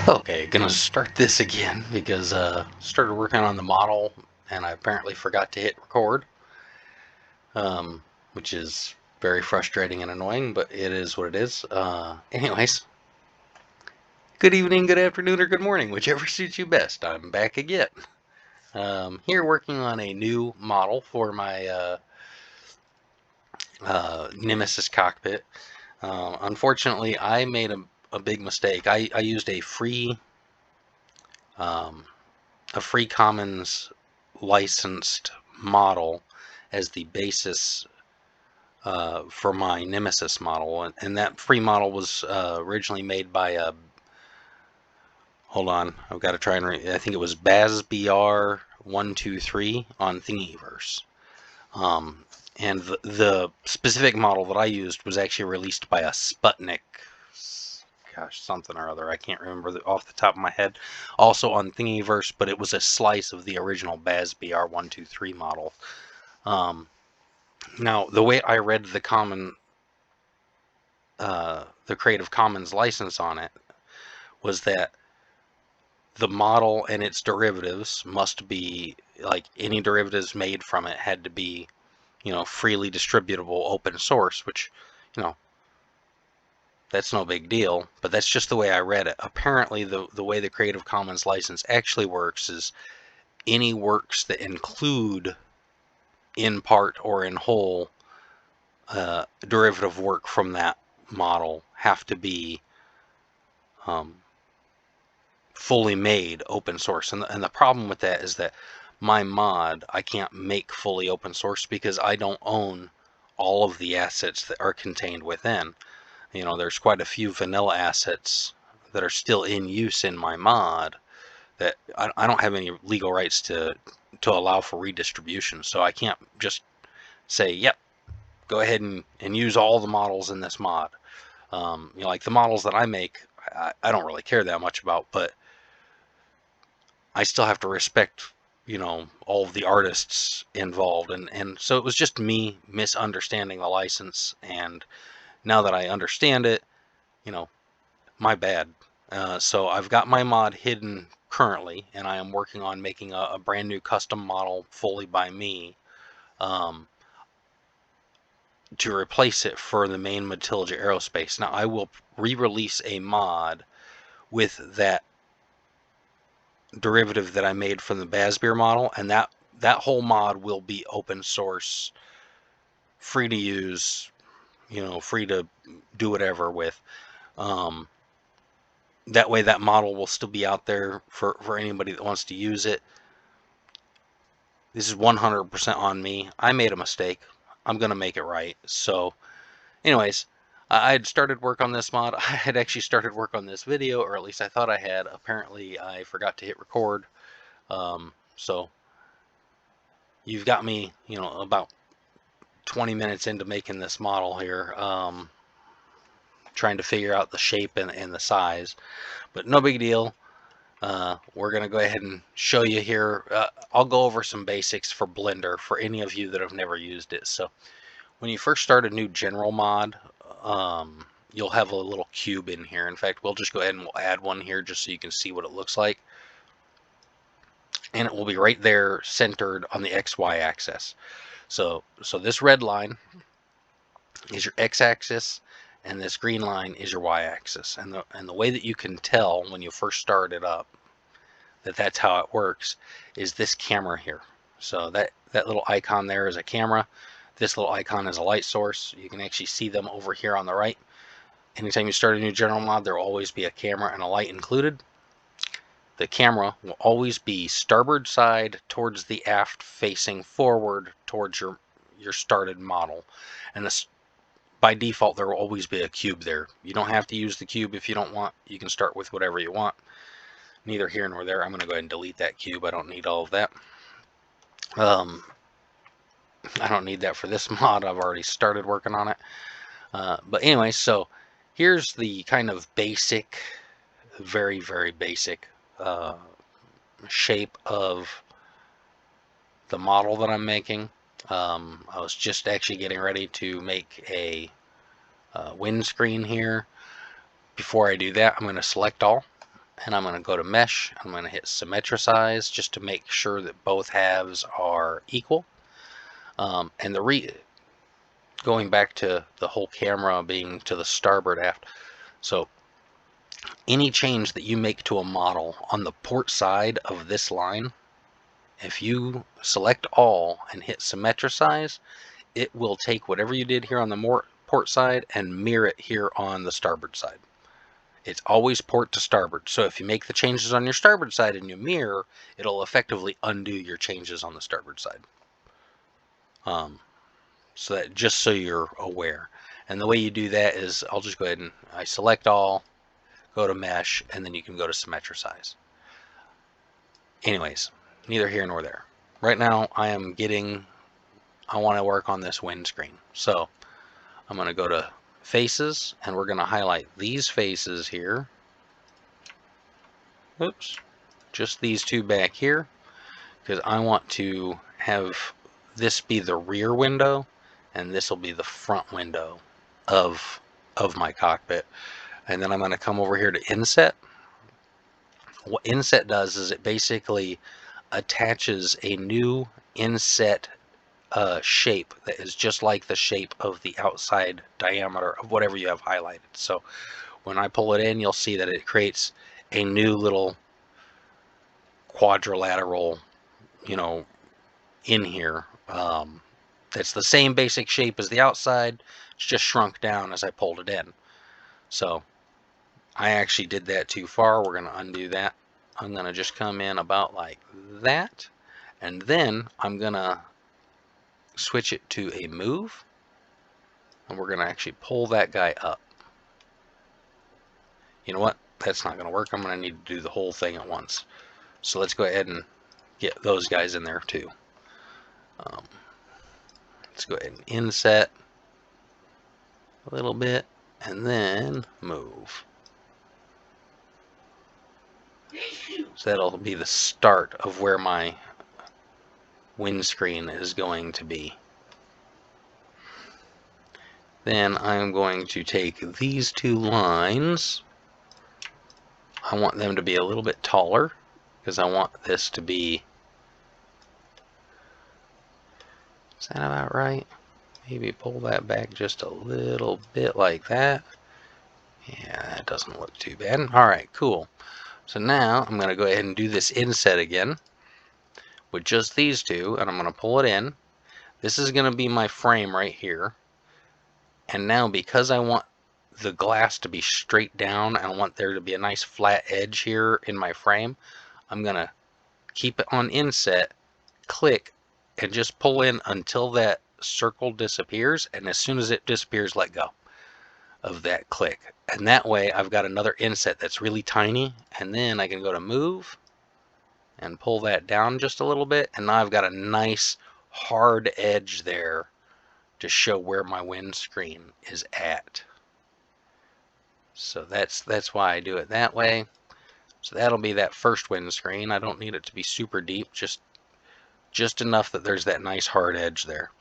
Okay, gonna start this again because started working on the model and I apparently forgot to hit record, which is very frustrating and annoying, but it is what it is. Anyways, good evening, good afternoon, or good morning, whichever suits you best. I'm back again. Here working on a new model for my Nemesis cockpit. Unfortunately, I made a big mistake. I used um, a free commons licensed model as the basis for my Nemesis model, and that free model was originally made by hold on, I've got to try and I think it was BazBR123 on Thingiverse. And the specific model that I used was actually released by a Sputnik, gosh, something or other. I can't remember off the top of my head. Also on Thingiverse, but it was a slice of the original BazBR123 model. Now, the way I read the Creative Commons license on it was that the model and its derivatives must be, like, any derivatives made from it had to be, freely distributable open source, which, you know, that's no big deal, but that's just the way I read it. Apparently, the way the Creative Commons license actually works is any works that include, in part or in whole, derivative work from that model have to be fully made open source. And the problem with that is that my mod, I can't make fully open source because I don't own all of the assets that are contained within. There's quite a few vanilla assets that are still in use in my mod that I don't have any legal rights to allow for redistribution. So I can't just say, yep, go ahead and use all the models in this mod. Like the models that I make, I don't really care that much about, but I still have to respect, all of the artists involved. And so it was just me misunderstanding the license. And now that I understand it, my bad. So I've got my mod hidden currently, and I am working on making a brand new custom model fully by me to replace it for the main Matilija Aerospace. Now I will re-release a mod with that derivative that I made from the BazBear model, and that whole mod will be open source, free to use, free to do whatever with. That way that model will still be out there for anybody that wants to use it. This is 100% on me. I made a mistake. I'm going to make it right. So anyways, I had started work on this mod. I had actually started work on this video, or at least I thought I had. Apparently I forgot to hit record. So you've got me, about 20 minutes into making this model here, trying to figure out the shape and the size, but no big deal. We're going to go ahead and show you here. I'll go over some basics for Blender for any of you that have never used it. So when you first start a new general mod, you'll have a little cube in here. In fact, we'll just go ahead and we'll add one here just so you can see what it looks like. And it will be right there centered on the XY axis. So this red line is your x-axis, and this green line is your y-axis. And the way that you can tell when you first start it up that that's how it works is this camera here. So that little icon there is a camera. This little icon is a light source. You can actually see them over here on the right. Anytime you start a new general mod, there will always be a camera and a light included. The camera will always be starboard side towards the aft, facing forward towards your started model. And this, by default, there will always be a cube there. You don't have to use the cube if you don't want. You can start with whatever you want. Neither here nor there. I'm going to go ahead and delete that cube. I don't need all of that. I don't need that for this mod. I've already started working on it. But anyway, so here's the kind of basic, very, very basic shape of the model that I'm making. I was just actually getting ready to make a windscreen here. Before I do that, I'm going to select all. and I'm going to go to mesh. I'm going to hit symmetricize just to make sure that both halves are equal. And going back to the whole camera being to the starboard aft. So any change that you make to a model on the port side of this line, if you select all and hit symmetricize, it will take whatever you did here on the port side and mirror it here on the starboard side. It's always port to starboard. So if you make the changes on your starboard side and you mirror, it'll effectively undo your changes on the starboard side. So that just so you're aware. And the way you do that is I'll just go ahead and I select all, go to mesh, and then you can go to symmetricize. Anyways, neither here nor there. Right now I want to work on this windscreen. So I'm going to go to faces and we're going to highlight these faces here. Oops, just these two back here, because I want to have this be the rear window and this will be the front window of my cockpit. And then I'm going to come over here to inset. What inset does is it basically attaches a new inset shape that is just like the shape of the outside diameter of whatever you have highlighted. So when I pull it in, you'll see that it creates a new little quadrilateral, in here. It's the same basic shape as the outside. It's just shrunk down as I pulled it in. So I actually did that too far. We're going to undo that. I'm going to just come in about like that. And then I'm going to switch it to a move. And we're going to actually pull that guy up. You know what? That's not going to work. I'm going to need to do the whole thing at once. So let's go ahead and get those guys in there too. Let's go ahead and inset a little bit and then move. So that'll be the start of where my windscreen is going to be. Then I'm going to take these two lines. I want them to be a little bit taller because I want this to be, is that about right? Maybe pull that back just a little bit like that. Yeah, that doesn't look too bad. All right, cool. So now I'm going to go ahead and do this inset again with just these two, and I'm going to pull it in. This is going to be my frame right here. And now because I want the glass to be straight down and I want there to be a nice flat edge here in my frame, I'm going to keep it on inset, click, and just pull in until that circle disappears. And as soon as it disappears, let go of that click. And that way I've got another inset that's really tiny. And then I can go to move and pull that down just a little bit. And now I've got a nice hard edge there to show where my windscreen is at. So that's why I do it that way. So that'll be that first windscreen. I don't need it to be super deep, just enough that there's that nice hard edge there.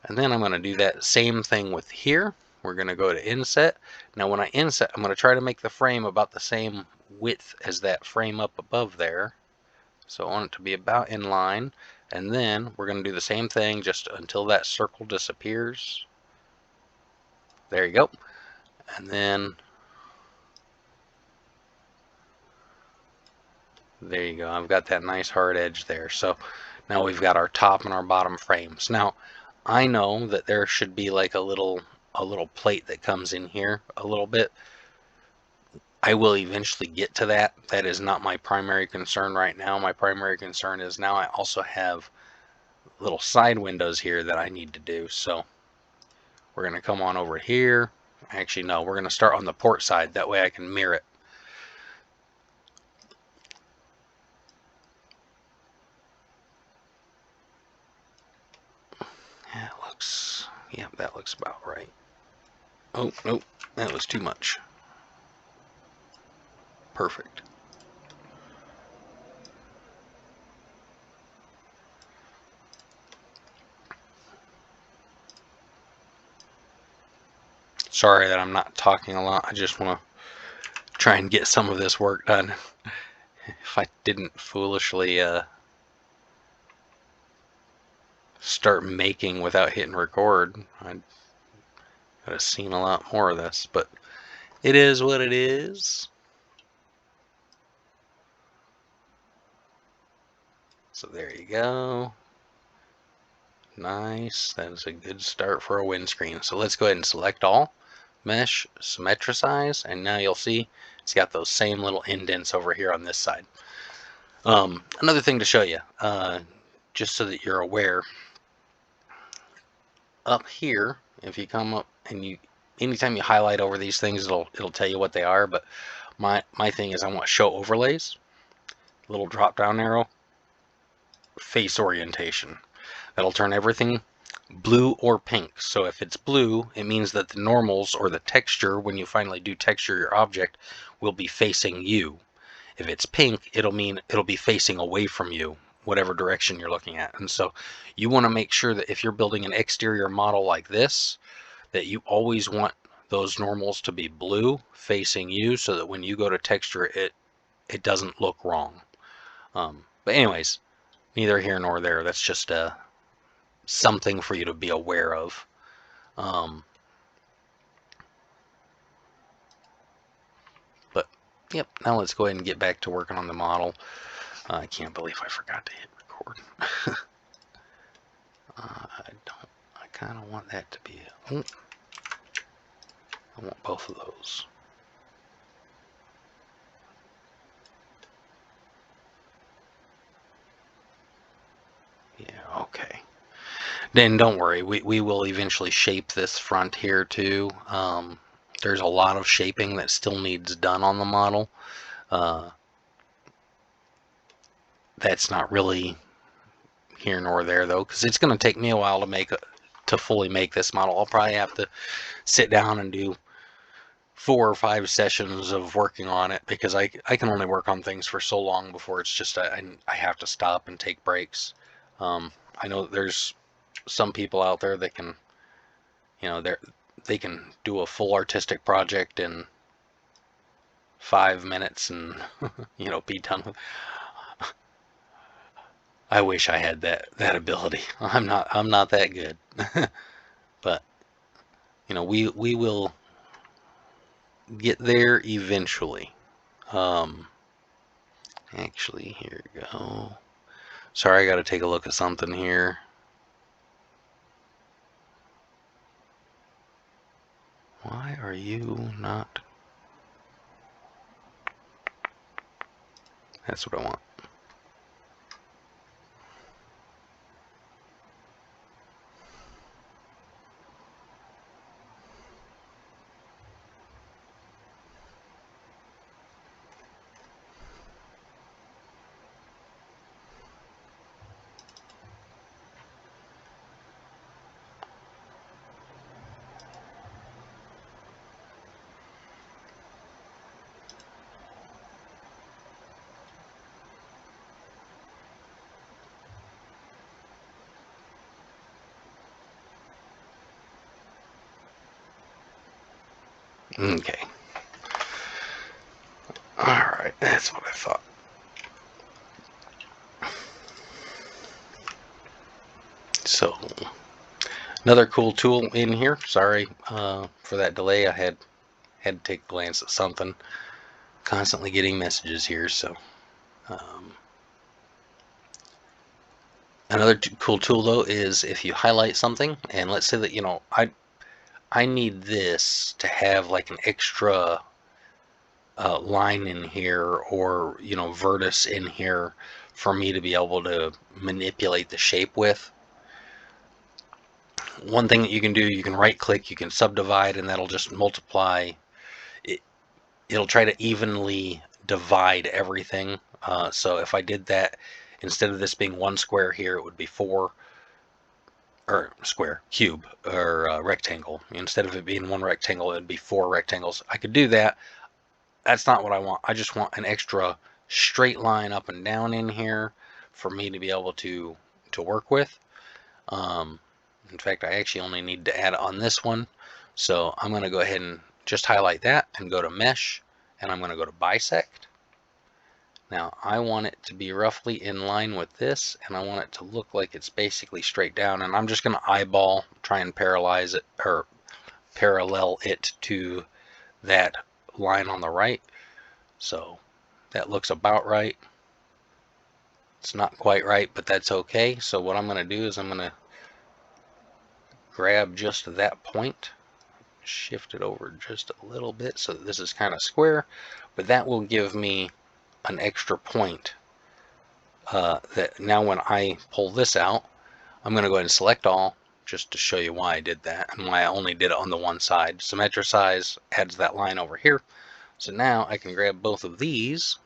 And then I'm going to do that same thing with here. We're going to go to inset. Now when I inset, I'm going to try to make the frame about the same width as that frame up above there. So I want it to be about in line. And then we're going to do the same thing just until that circle disappears. There you go. And then there you go. I've got that nice hard edge there. So now we've got our top and our bottom frames. Now I know that there should be like a little plate that comes in here a little bit. I will eventually get to that. That is not my primary concern right now. My primary concern is now I also have little side windows here that I need to do. So we're going to come on over here. Actually, no, we're going to start on the port side. That way I can mirror it. Yeah, that looks about right. Oh, nope, that was too much. Perfect. Sorry that I'm not talking a lot. I just want to try and get some of this work done. If I didn't foolishly start making without hitting record, I'd have seen a lot more of this, but it is what it is. So there you go. Nice. That is a good start for a windscreen. So let's go ahead and select all, mesh, symmetricize, and now you'll see it's got those same little indents over here on this side. Another thing to show you, just so that you're aware, up here, if you come up and anytime you highlight over these things, it'll tell you what they are. But my thing is I want show overlays, little drop down arrow, face orientation. That'll turn everything blue or pink. So if it's blue, it means that the normals or the texture, when you finally do texture your object, will be facing you. If it's pink, it'll mean it'll be facing away from you, whatever direction you're looking at. And so you want to make sure that if you're building an exterior model like this, that you always want those normals to be blue facing you, so that when you go to texture it doesn't look wrong. But anyways, neither here nor there. That's just something for you to be aware of. But yep, now let's go ahead and get back to working on the model. I can't believe I forgot to hit record. I kind of want that to be I want both of those. Yeah, okay. Then don't worry, we will eventually shape this front here too. There's a lot of shaping that still needs done on the model. That's not really here nor there though, because it's going to take me a while to fully make this model. I'll probably have to sit down and do 4 or 5 sessions of working on it, because I can only work on things for so long before it's just I have to stop and take breaks. I know there's some people out there that can, they can do a full artistic project in 5 minutes and be done with. I wish I had that ability. I'm not that good. But we will get there eventually. Actually, here we go. Sorry, I got to take a look at something here. Why are you not? That's what I want. Okay. Alright, that's what I thought. So, another cool tool in here. Sorry for that delay. I had to take a glance at something. Constantly getting messages here, so. Another cool tool though is if you highlight something, and let's say that I need this to have like an extra line in here, or vertex in here for me to be able to manipulate the shape with. One thing that you can do, you can right click, you can subdivide, and that'll just multiply it. It'll try to evenly divide everything. So if I did that, instead of this being 1 square here, it would be 4, or square, cube, or rectangle. Instead of it being 1 rectangle, it'd be 4 rectangles. I could do that. That's not what I want. I just want an extra straight line up and down in here for me to be able to work with. In fact, I actually only need to add on this one. So I'm going to go ahead and just highlight that and go to mesh and I'm going to go to bisect. Now I want it to be roughly in line with this, and I want it to look like it's basically straight down, and I'm just going to eyeball, try and parallelize it, or parallel it to that line on the right. So that looks about right. It's not quite right, but that's okay. So what I'm going to do is I'm going to grab just that point, shift it over just a little bit so that this is kind of square, but that will give me an extra point that now when I pull this out, I'm going to go ahead and select all just to show you why I did that and why I only did it on the one side. Symmetricize adds that line over here. So now I can grab both of these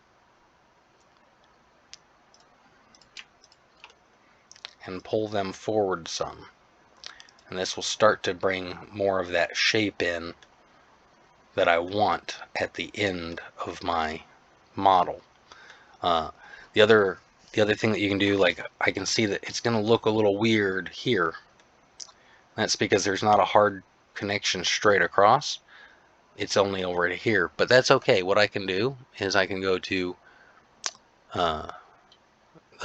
and pull them forward some. And this will start to bring more of that shape in that I want at the end of my model. The other thing that you can do, like I can see that it's going to look a little weird here. That's because there's not a hard connection straight across. It's only over to here, but that's okay. What I can do is I can go to the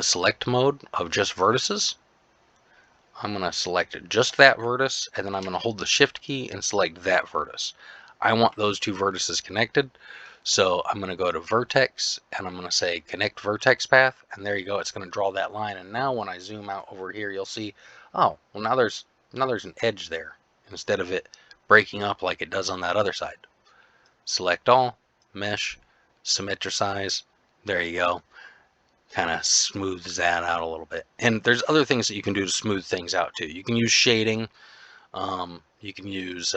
select mode of just vertices. I'm going to select just that vertex, and then I'm going to hold the shift key and select that vertex. I want those two vertices connected, so I'm going to go to vertex and I'm going to say connect vertex path, and there you go. It's going to draw that line, and now when I zoom out over here, you'll see, oh, well, now there's an edge there instead of it breaking up like it does on that other side. Select all, mesh, symmetricize, there you go. Kind of smooths that out a little bit. And there's other things that you can do to smooth things out too. You can use shading. You can use,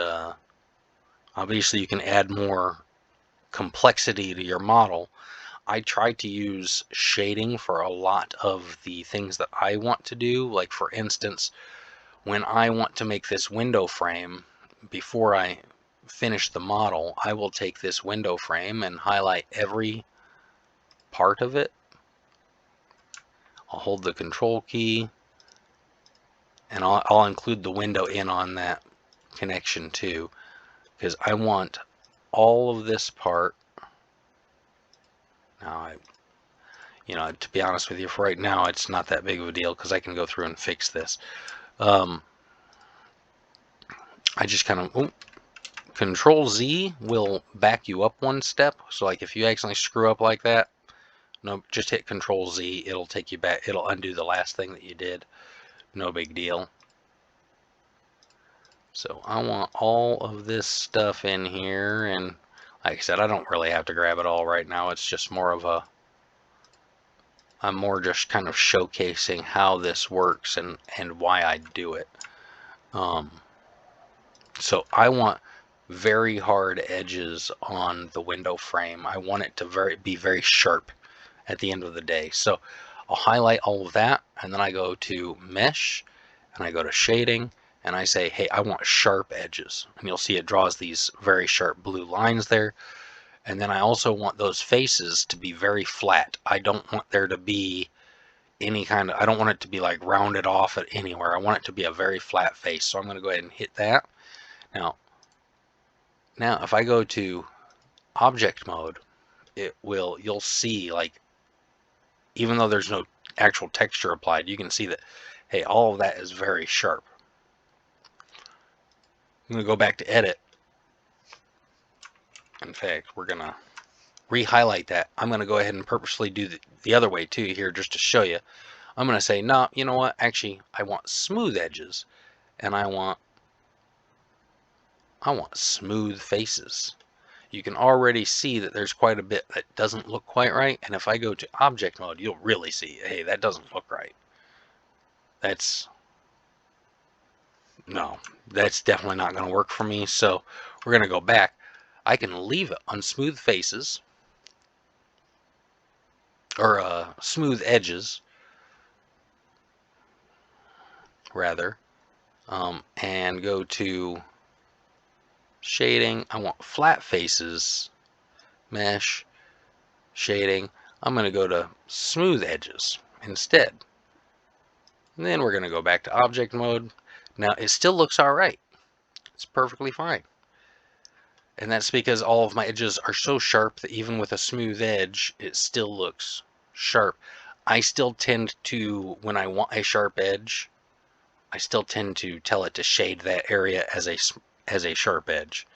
obviously you can add more complexity to your model. I try to use shading for a lot of the things that I want to do. Like for instance, when I want to make this window frame, before I finish the model, I will take this window frame and highlight every part of it. I'll hold the control key, and I'll include the window in on that connection too, because I want all of this part. Now, to be honest with you, for right now, it's not that big of a deal because I can go through and fix this. I just kind of, Control Z will back you up one step. So like if you accidentally screw up like that, no, just hit Control Z. It'll take you back. It'll undo the last thing that you did. No big deal. So I want all of this stuff in here, and like I said, I don't really have to grab it all right now. It's just more of a, I'm more just kind of showcasing how this works and why I do it. So I want very hard edges on the window frame. I want it to be very sharp at the end of the day. So I'll highlight all of that, and then I go to mesh, and I go to shading, and I say, hey, I want sharp edges. And you'll see it draws these very sharp blue lines there. And then I also want those faces to be very flat. I don't want there to be any kind of, I don't want it to be like rounded off at anywhere. I want it to be a very flat face. So I'm going to go ahead and hit that. Now if I go to object mode, you'll see, like, even though there's no actual texture applied, you can see that, hey, all of that is very sharp. I'm going to go back to edit. In fact, we're going to re-highlight that. I'm going to go ahead and purposely do the other way too here just to show you. I'm going to say, no, you know what? Actually, I want smooth edges, and I want smooth faces. You can already see that there's quite a bit that doesn't look quite right. And if I go to object mode, you'll really see, hey, that doesn't look right. That's definitely not going to work for me. So we're going to go back. I can leave it on smooth faces, or smooth edges, rather, and go to shading. I want flat faces, mesh, shading. I'm going to go to smooth edges instead. And then we're going to go back to object mode. Now it still looks all right. It's perfectly fine. And that's because all of my edges are so sharp that even with a smooth edge, it still looks sharp. I still tend to, when I want a sharp edge, I still tend to tell it to shade that area as a sharp edge.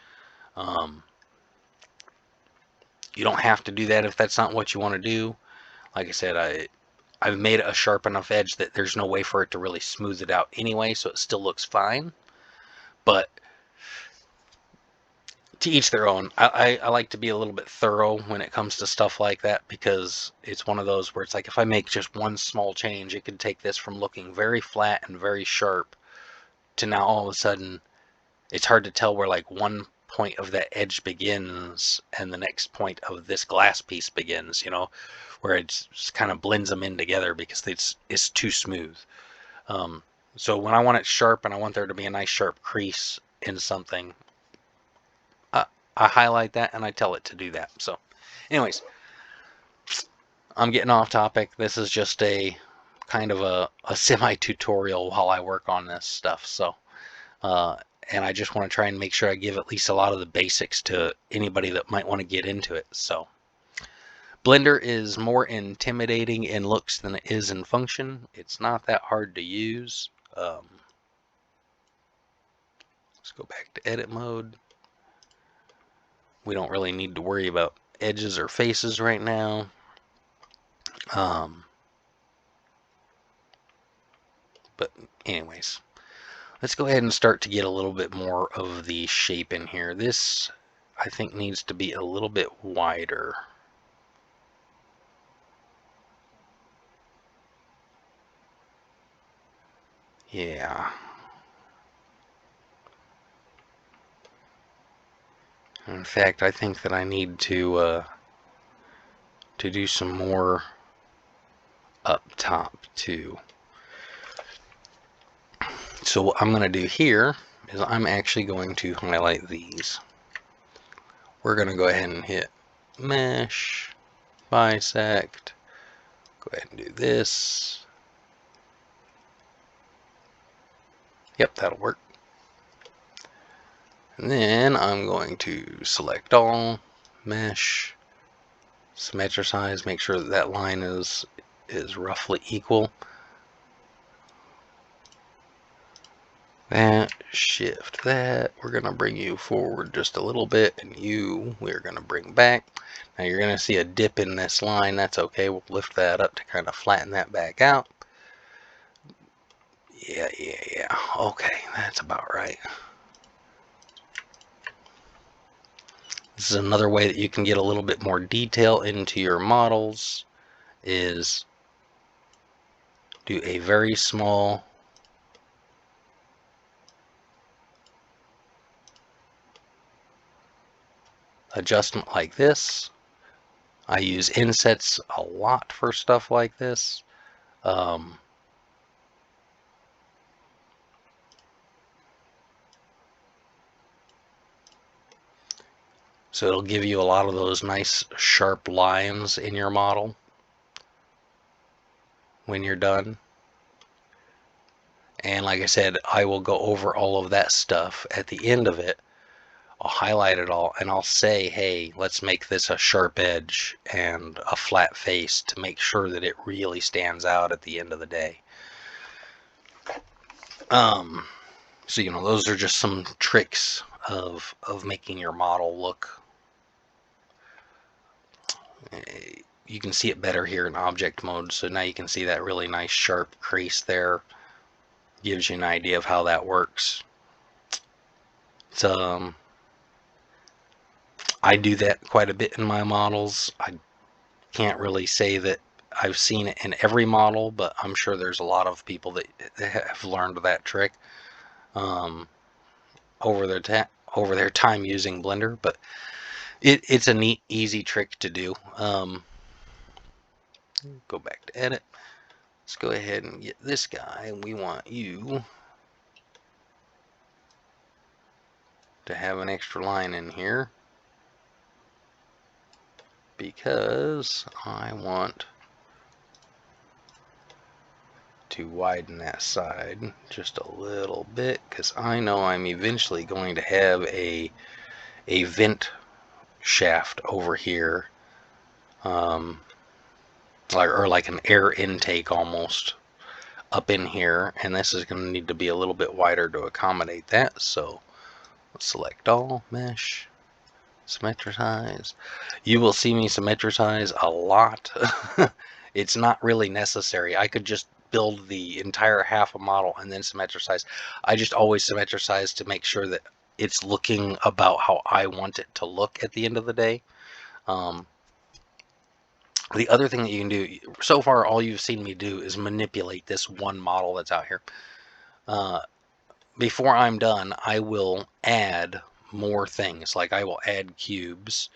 You don't have to do that if that's not what you want to do. Like I said, I've made a sharp enough edge that there's no way for it to really smooth it out anyway, so it still looks fine. But to each their own. I like to be a little bit thorough when it comes to stuff like that, because it's one of those where it's like if I make just one small change, it could take this from looking very flat and very sharp to now all of a sudden it's hard to tell where like one point of that edge begins and the next point of this glass piece begins, where it just kind of blends them in together because it's too smooth. So when I want it sharp and I want there to be a nice sharp crease in something, I highlight that and I tell it to do that. So anyways, I'm getting off topic. This is just a kind of a semi-tutorial while I work on this stuff. So, and I just want to try and make sure I give at least a lot of the basics to anybody that might want to get into it. So Blender is more intimidating in looks than it is in function. It's not that hard to use. Let's go back to edit mode. We don't really need to worry about edges or faces right now. But anyways, let's go ahead and start to get a little bit more of the shape in here. This, I think, needs to be a little bit wider. Yeah. In fact, I think that I need to do some more up top too. So what I'm going to do here is I'm actually going to highlight these. We're going to go ahead and hit mesh, bisect, go ahead and do this. Yep, that'll work. And then I'm going to select all, mesh, symmetricize, make sure that that line is roughly equal. That, shift that. We're going to bring you forward just a little bit, and we're going to bring back. Now you're going to see a dip in this line. That's okay. We'll lift that up to kind of flatten that back out. Yeah. Okay, that's about right. This is another way that you can get a little bit more detail into your models, is do a very small adjustment like this. I use insets a lot for stuff like this. So it'll give you a lot of those nice sharp lines in your model when you're done. And like I said, I will go over all of that stuff at the end of it. I'll highlight it all and I'll say, hey, let's make this a sharp edge and a flat face to make sure that it really stands out at the end of the day. So those are just some tricks of making your model look. You can see it better here in object mode. So now you can see that really nice sharp crease there. Gives you an idea of how that works. It's, I do that quite a bit in my models. I can't really say that I've seen it in every model, but I'm sure there's a lot of people that have learned that trick over their time using Blender. But it's a neat, easy trick to do. Go back to edit. Let's go ahead and get this guy. We want you to have an extra line in here because I want to widen that side just a little bit, because I know I'm eventually going to have a a vent shaft over here, like an air intake almost up in here, and this is going to need to be a little bit wider to accommodate that. So let's select all, mesh, symmetricize. You will see me symmetricize a lot. It's not really necessary. I could just build the entire half a model and then symmetricize. I just always symmetricize to make sure that it's looking about how I want it to look at the end of the day. The other thing that you can do, so far all you've seen me do is manipulate this one model that's out here. Before I'm done, I will add more things. Like I will add cubes,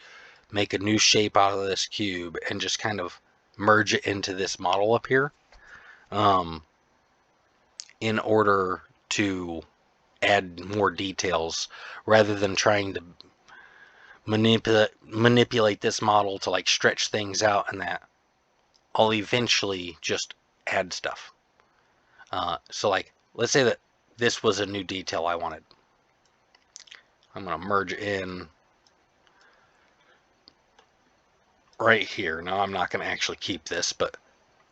make a new shape out of this cube, and just kind of merge it into this model up here, in order to add more details, rather than trying to manipulate this model to like stretch things out, and that I'll eventually just add stuff. So like, let's say that this was a new detail I wanted. I'm going to merge in right here. Now I'm not going to actually keep this, but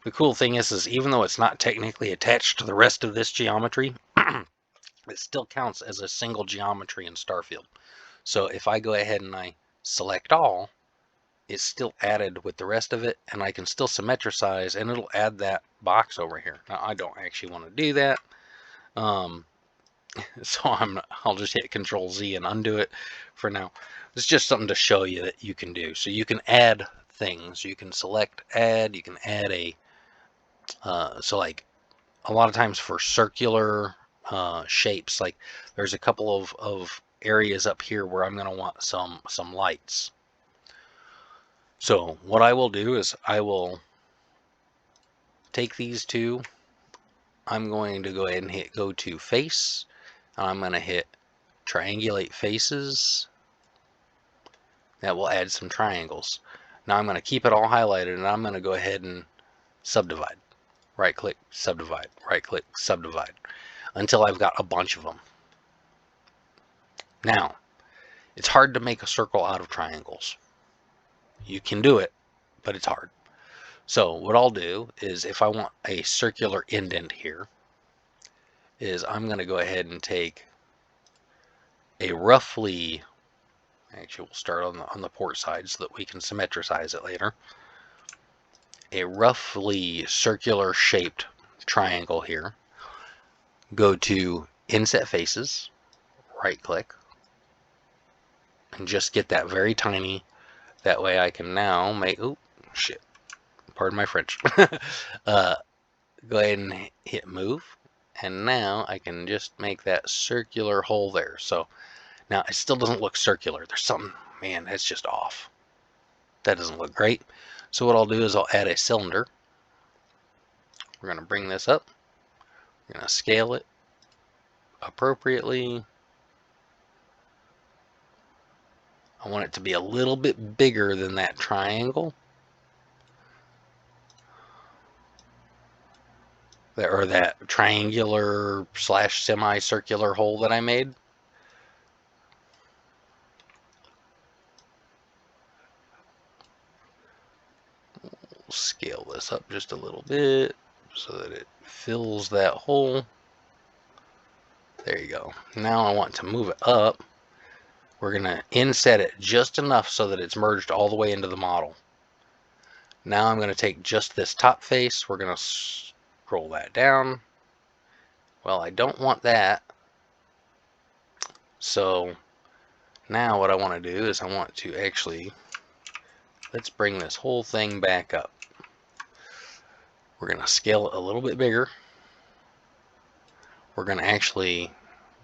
the cool thing is even though it's not technically attached to the rest of this geometry, it still counts as a single geometry in Starfield. So if I go ahead and I select all, it's still added with the rest of it, and I can still symmetricize, and it'll add that box over here. Now I don't actually want to do that, so I'll just hit Control Z and undo it for now. It's just something to show you that you can do. So you can add things. You can select add. You can add a so like a lot of times for circular shapes, like there's a couple of areas up here where I'm going to want some lights. So what I will do is I will take these two. I'm going to go ahead and hit go to face, and I'm going to hit triangulate faces. That will add some triangles. Now I'm going to keep it all highlighted, and I'm going to go ahead and subdivide. Right click, subdivide, right click, subdivide, until I've got a bunch of them. Now, it's hard to make a circle out of triangles. You can do it, but it's hard. So what I'll do is, if I want a circular indent here, is I'm going to go ahead and take a roughly, actually we'll start on the port side so that we can symmetricize it later, a roughly circular shaped triangle here. Go to inset faces, right click, and just get that very tiny. That way I can now make, oh shit, pardon my French. Go ahead and hit move, and now I can just make that circular hole there. So now it still doesn't look circular. There's something, man, that's just off. That doesn't look great. So what I'll do is I'll add a cylinder. We're going to bring this up. We're going to scale it appropriately. I want it to be a little bit bigger than that triangle. Or that triangular / semicircular hole that I made. We'll scale this up just a little bit so that it fills that hole. There you go. Now I want to move it up. We're going to inset it just enough so that it's merged all the way into the model. Now I'm going to take just this top face. We're going to scroll that down. Well, I don't want that. So now what I want to do is I want to actually, let's bring this whole thing back up. We're going to scale it a little bit bigger. We're going to actually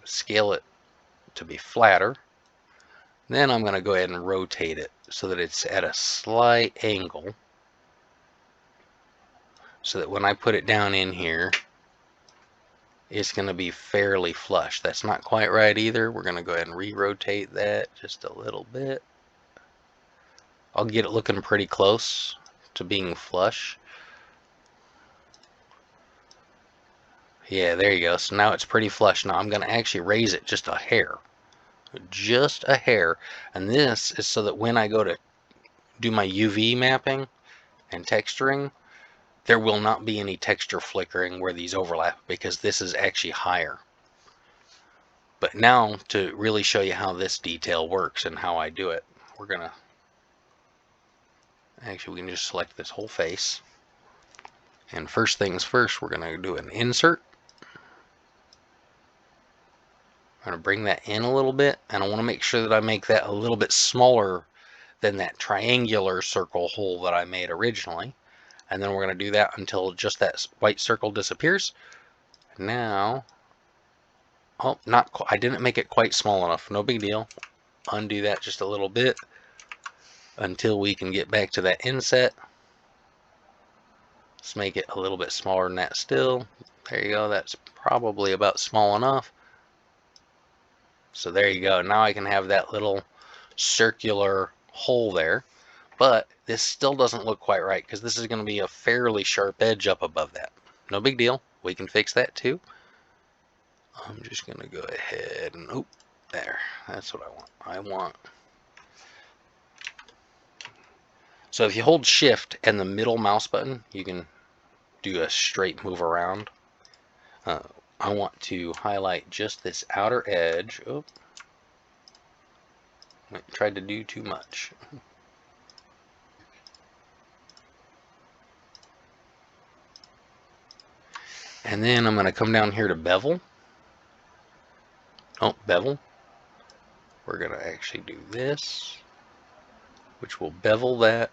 scale it to be flatter. Then I'm going to go ahead and rotate it so that it's at a slight angle, so that when I put it down in here, it's going to be fairly flush. That's not quite right either. We're going to go ahead and re-rotate that just a little bit. I'll get it looking pretty close to being flush. Yeah, there you go. So now it's pretty flush. Now I'm going to actually raise it just a hair. just a hair. And this is so that when I go to do my UV mapping and texturing, there will not be any texture flickering where these overlap, because this is actually higher. But now, to really show you how this detail works and how I do it, we're gonna actually, we can just select this whole face. And first things first, we're gonna do an insert. I'm gonna bring that in a little bit, and I want to make sure that I make that a little bit smaller than that triangular circle hole that I made originally. And then we're going to do that until just that white circle disappears. Now, oh, I didn't make it quite small enough. No big deal. Undo that just a little bit until we can get back to that inset. Let's make it a little bit smaller than that still. There you go. That's probably about small enough. So there you go. Now I can have that little circular hole there. But this still doesn't look quite right, because this is going to be a fairly sharp edge up above that. No big deal. We can fix that too. I'm just going to go ahead and, oh, there. That's what I want. So if you hold shift and the middle mouse button, you can do a straight move around. I want to highlight just this outer edge. Oh, I tried to do too much. And then I'm going to come down here to bevel. Oh, bevel. We're going to actually do this, which will bevel that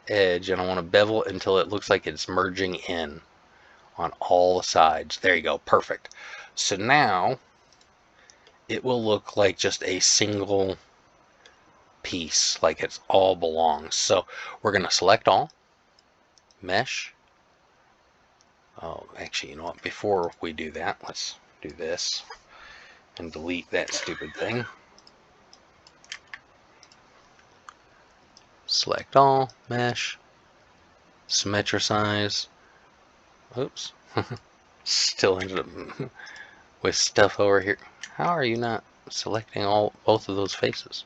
edge, and I want to bevel it until it looks like it's merging in on all the sides. There you go. Perfect. So now it will look like just a single piece, like it's all belongs. So we're going to select all, mesh. Oh, actually, you know what? Before we do that, let's do this and delete that stupid thing. Select all, mesh, symmetricize. Oops. Still ended up with stuff over here. How are you not selecting both of those faces?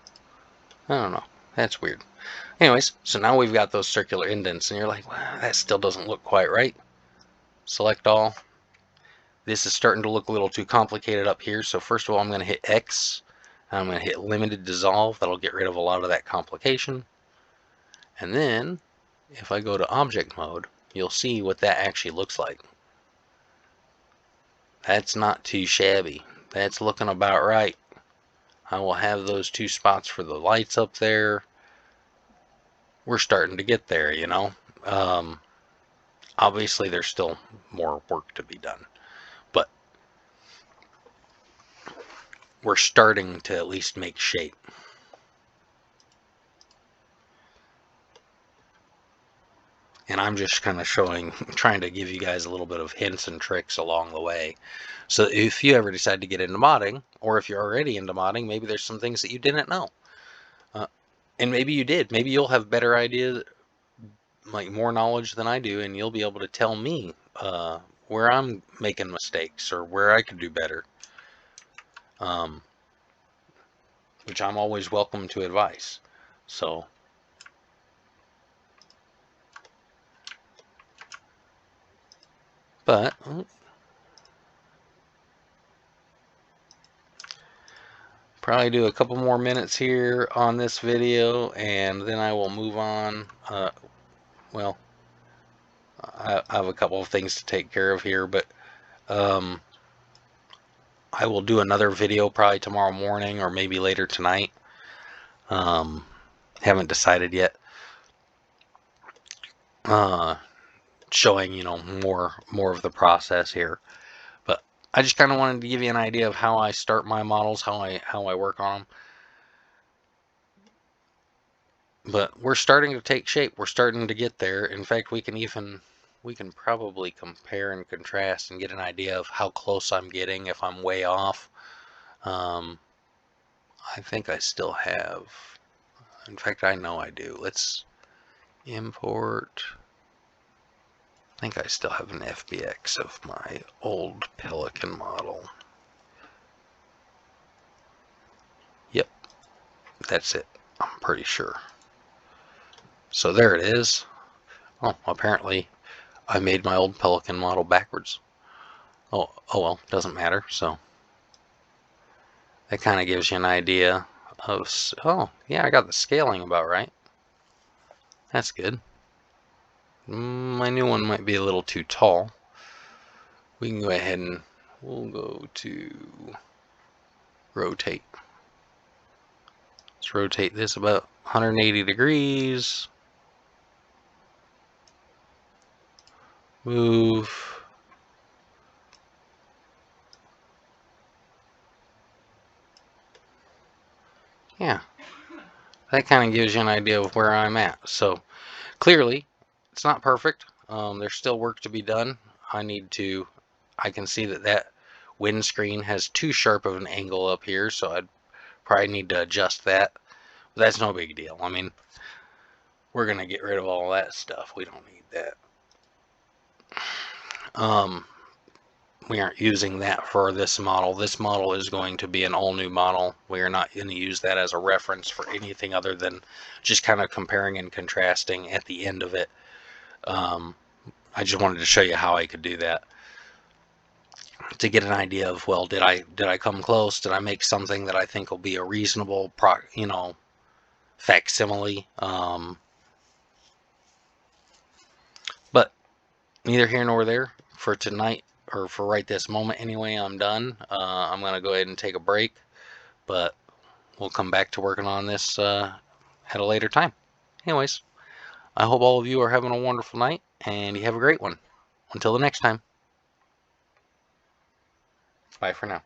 I don't know. That's weird. Anyways, so now we've got those circular indents, and you're like, wow, that still doesn't look quite right. Select all. This is starting to look a little too complicated up here, so first of all, I'm going to hit X, and I'm going to hit limited dissolve. That'll get rid of a lot of that complication. And then, if I go to object mode, you'll see what that actually looks like. That's not too shabby. That's looking about right. I will have those two spots for the lights up there. We're starting to get there, you know. Obviously, there's still more work to be done, but we're starting to at least make shape. And I'm just kind of trying to give you guys a little bit of hints and tricks along the way. So if you ever decide to get into modding, or if you're already into modding, maybe there's some things that you didn't know. And maybe you did. Maybe you'll have better ideas, like more knowledge than I do, and you'll be able to tell me where I'm making mistakes or where I could do better. Which I'm always welcome to advice. So but probably do a couple more minutes here on this video, and then I will move on. Well, I have a couple of things to take care of here, but I will do another video probably tomorrow morning or maybe later tonight. Haven't decided yet. Showing, you know, more of the process here. But I just kind of wanted to give you an idea of how I start my models, how I work on them. But we're starting to take shape. We're starting to get there. In fact, we can probably compare and contrast and get an idea of how close I'm getting if I'm way off. I think I still have, in fact, I know I do. Let's import. I think I still have an FBX of my old Pelican model. That's it, I'm pretty sure. So there it is. Oh, apparently I made my old Pelican model backwards. Oh well, doesn't matter. So that kind of gives you an idea of, oh yeah, I got the scaling about right. That's good. My new one might be a little too tall. We can go ahead and we'll go to rotate. Let's rotate this about 180 degrees. Move. Yeah, that kind of gives you an idea of where I'm at. So clearly, it's not perfect. There's still work to be done. I can see that windscreen has too sharp of an angle up here, so I'd probably need to adjust that. But that's no big deal. I mean, we're going to get rid of all that stuff. We don't need that. We aren't using that for this model. This model is going to be an all-new model. We are not going to use that as a reference for anything other than just kind of comparing and contrasting at the end of it. I just wanted to show you how I could do that to get an idea of, well, did I come close? Did I make something that I think will be a reasonable facsimile? But neither here nor there for tonight, or for right this moment anyway. I'm done. I'm gonna go ahead and take a break, but we'll come back to working on this at a later time. Anyways, I hope all of you are having a wonderful night and you have a great one. Until the next time. Bye for now.